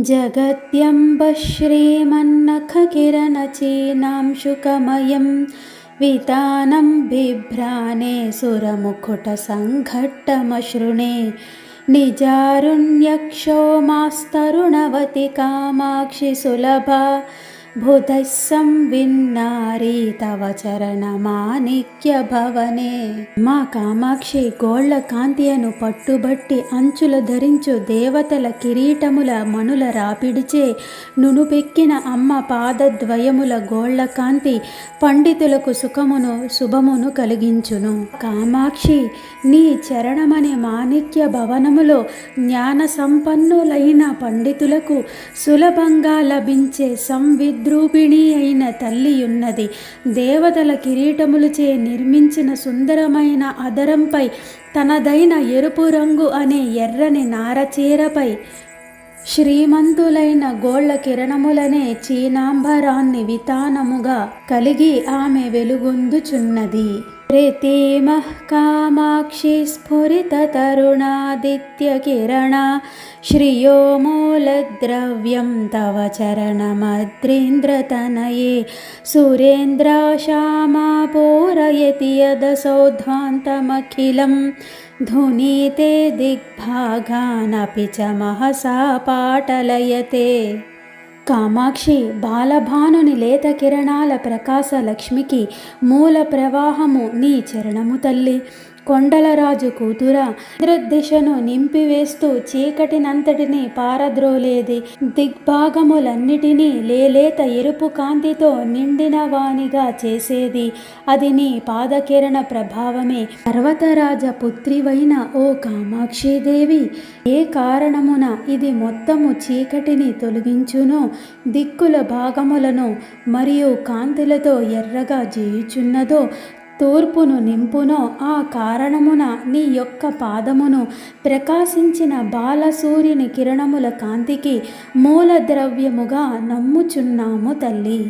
जगत्यम्ब श्रीमन्नखकिरणचीनां शुकमयं वितानं बिभ्राणे सुरमुकुटसङ्घट्टमशृणे निजारुण्यक्षोमास्तरुणवति कामाक्षि सुलभा बुधैः संविन्नारी तव చరణమాణిక్య భవనే. మా కామాక్షి గోళ్ల కాంతియను పట్టుబట్టి అంచుల ధరించు దేవతల కిరీటముల మణుల రాపిడిచే నునుపెక్కిన అమ్మ పాదద్వయముల గోళ్ల కాంతి పండితులకు సుఖమును శుభమును కలిగించును. కామాక్షి నీ చరణమనే మాణిక్య భవనములో జ్ఞాన సంపన్నులైన పండితులకు సులభంగా లభించే సంవిద్రూపిణి అయిన తల్లియున్నది. దేవతల కిరీటములచే నిర్మించిన సుందరమైన అదరంపై తనదైన ఎరుపు రంగు అనే ఎర్రని నారచీరపై శ్రీమంతులైన గోళ్ల కిరణములనే చీనాంబరాన్ని వితానముగా కలిగి ఆమె వెలుగొందుచున్నది. ప్రీతిమః కామాక్షి స్ఫురిత తరుణాదిత్య కిరణ శ్రియో మూలద్రవ్యం తవ చరణమద్రీంద్రతనయే సురేంద్రాశామా పూరయతి యదసౌధ్వాంతమఖిలం ధునీతే దిగ్భాగానపి చ మహసా పాటలయతే. కామాక్షి బాలభానుని లేత కిరణాల ప్రకాశ లక్ష్మికి మూల ప్రవాహము నీ చరణము తల్లి. కొండలరాజు కూతురా, ఇంద్రదిశను నింపివేస్తూ చీకటినంతటిని పారద్రోలేది. దిగ్భాగములన్నిటినీ లేలేత ఎరుపు కాంతితో నిండిన వానిగా చేసేది అది నీ పాదకిరణ ప్రభావమే. పర్వతరాజ పుత్రివైన ఓ కామాక్షిదేవి, ఏ కారణమున ఇది మొత్తము చీకటిని తొలగించునో, దిక్కుల భాగములను మరియు కాంతులతో ఎర్రగా చేయుచున్నదో, తూర్పును నింపునో, ఆ కారణమున నీ యొక్క పాదమును ప్రకాశించిన బాలసూర్యుని కిరణముల కాంతికి మూలద్రవ్యముగా నమ్ముచున్నాము తల్లి.